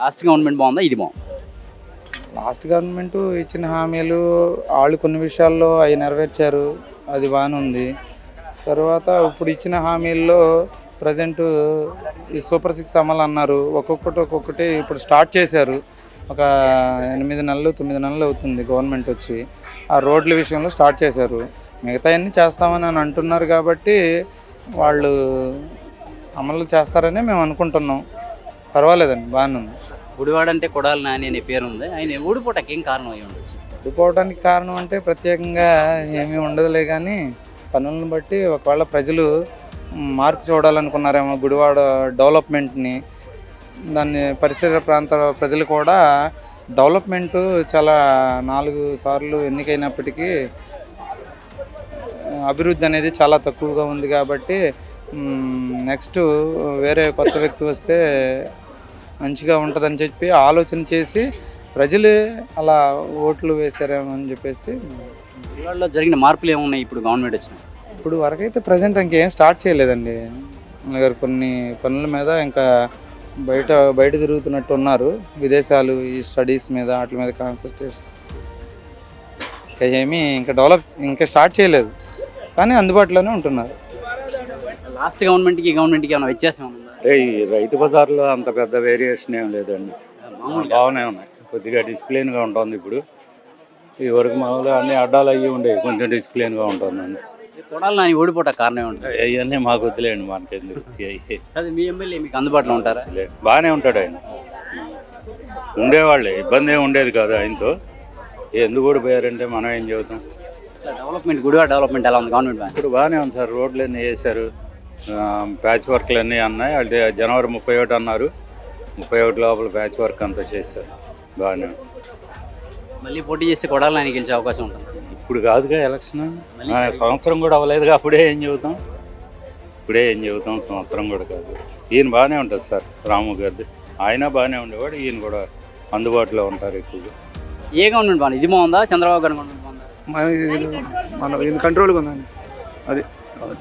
Last government బాగుందా, ఇది బాగుంది? లాస్ట్ గవర్నమెంట్ ఇచ్చిన హామీలు వాళ్ళు కొన్ని విషయాల్లో అవి నెరవేర్చారు, అది బాగానే ఉంది. తర్వాత ఇప్పుడు ఇచ్చిన హామీల్లో ప్రజెంట్ ఈ సూపర్ 6 అమలు అన్నారు, ఒక్కొక్కటి ఇప్పుడు స్టార్ట్ చేశారు. ఒక 8 నెలలు 9 నెలలు అవుతుంది గవర్నమెంట్ వచ్చి. ఆ రోడ్ల విషయంలో స్టార్ట్ చేశారు, మిగతాయన్నీ చేస్తామని అని అంటున్నారు కాబట్టి వాళ్ళు అమలు చేస్తారని మేము అనుకుంటున్నాం. పర్వాలేదండి, బాగానే ఉంది. గుడివాడ అంటే కొడాలి నాని అనే పేరు ఉంది, ఆయన ఓడిపోవటానికి ఏం కారణం అయి ఉండొచ్చు? ఓడిపోవడానికి కారణం అంటే ప్రత్యేకంగా ఏమీ ఉండదులే, కానీ పనులను బట్టి ఒకవేళ ప్రజలు మార్పు చూడాలనుకున్నారేమో గుడివాడ డెవలప్మెంట్ని. దాన్ని పరిసర ప్రాంత ప్రజలు కూడా డెవలప్మెంటు చాలా 4 సార్లు ఎన్నికైనప్పటికీ అభివృద్ధి అనేది చాలా తక్కువగా ఉంది కాబట్టి నెక్స్ట్ వేరే కొత్త వ్యక్తి వస్తే మంచిగా ఉంటుందని చెప్పి ఆలోచన చేసి ప్రజలు అలా ఓట్లు వేశారేమో అని చెప్పేసి. గుడివాడలో జరిగిన మార్పులు ఏమున్నాయి ఇప్పుడు గవర్నమెంట్ వచ్చిన? ఇప్పుడు వరకైతే ప్రజెంట్ ఇంకేం స్టార్ట్ చేయలేదండి. గారు కొన్ని పనుల మీద ఇంకా బయట తిరుగుతున్నట్టు ఉన్నారు, విదేశాలు, ఈ స్టడీస్ మీద వాటి మీద కాన్సన్ట్రేషన్. ఇంకా డెవలప్ ఇంకా స్టార్ట్ చేయలేదు, కానీ అందుబాటులోనే ఉంటున్నారు. లాస్ట్ గవర్నమెంట్కి ఈ గవర్నమెంట్కి ఏమైనా వ్యత్యాసం ఉందా? ఈ రైతు బజార్లో అంత పెద్ద వేరియేషన్ ఏం లేదండి, బాగానే ఉన్నాయి. కొద్దిగా డిసిప్లిన్గా ఉంటుంది ఇప్పుడు. ఈ వరకు మామూలుగా అన్ని అడ్డాలు అయ్యి ఉండేవి, కొంచెం డిసిప్లిన్గా ఉంటుందండి. కొడాలి నాని ఓడిపోవట కారణం ఏముంటుంది? అవన్నీ మాకు వద్దులేండి, మనకేం తెలుస్తాయి. అది మీ ఎమ్మెల్యే మీకు అందుబాటులో ఉంటారా? బాగానే ఉంటాడు ఆయన, ఉండేవాళ్ళే, ఇబ్బంది ఏమి ఉండేది కాదు ఆయనతో. ఎందుకు ఓడిపోయారంటే మనం ఏం చెబుతాం. డెవలప్మెంట్, గుడివాడ డెవలప్మెంట్ ఎలా ఉంది గవర్నమెంట్? ఇప్పుడు బాగానే ఉంది సార్, రోడ్లన్నీ వేశారు, ప్యాచ్ వర్క్లు అన్నీ అన్నాయి. అంటే జనవరి 31 అన్నారు, 31 లోపల ప్యాచ్ వర్క్ అంతా చేశారు, బాగానే. మళ్ళీ పోటీ చేస్తే కొడాలి నాని గెలిచే అవకాశం ఉంటుంది? ఇప్పుడు కాదుగా ఎలక్షన్, సంవత్సరం కూడా అవ్వలేదుగా, అప్పుడే ఏం చెబుతాం, సంవత్సరం కూడా కాదు. ఈయన బాగానే ఉంటుంది సార్, రాము గారిది. ఆయన బాగానే ఉండేవాడు, ఈయన కూడా అందుబాటులో ఉంటారు ఎక్కువగా. ఏ గవర్నమెంట్ బాగుంది, ఇది బాగుందా చంద్రబాబు గారి గవర్నమెంట్ బాగుందా? మన కంట్రోల్గా ఉందండి. అది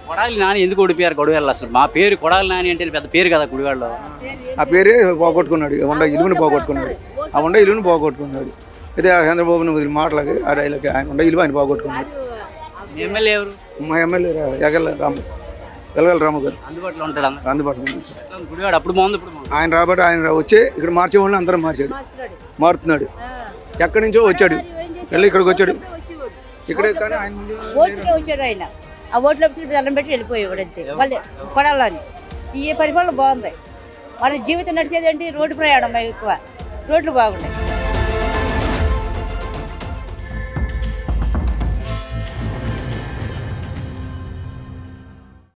కొడాలి నాని ఎందుకు ఓడిపోయారు గుడివాడలో? అసలు మా పేరు కొడాలి నాని అంటే పెద్ద పేరు కదా గుడివాడలో. ఆ పేరే పోగొట్టుకున్నాడు, ఇలువని పోగొట్టుకున్నాడు, ఇలువని పోగొట్టుకున్నాడు. అయితే చంద్రబాబుని వదిలి మాటలకి ఆ డైలకి ఆయన ఇలువ ఆయన పోగొట్టుకున్నాడు. ఎమ్మెల్యే ఎవరు? మా ఎమ్మెల్యే వెలగల రాము గారు అందుబాటులో ఉంటాడు, అందుబాటులో ఉంది. గుడివాడ అప్పుడు బాగుంది, ఇప్పుడు బాగుంది. ఆయన రాబట్టి ఆయన వచ్చి ఇక్కడ మార్చే వాళ్ళని అందరం మారుతున్నాడు. ఎక్కడి నుంచో వచ్చాడు, వెళ్ళి ఇక్కడికి వచ్చాడు, ఇక్కడే. కానీ ఆయన ఓట్లకే వచ్చాడు ఆయన. ఆ ఓట్లు వచ్చి దండం పెట్టి వెళ్ళిపోయేవాడు అంతే. వాళ్ళు కొడాలని ఈ పరిపాలన బాగుంది. మన జీవితం నడిచేది ఏంటి? రోడ్డు ప్రయాణం ఎక్కువ, రోడ్లు బాగున్నాయి.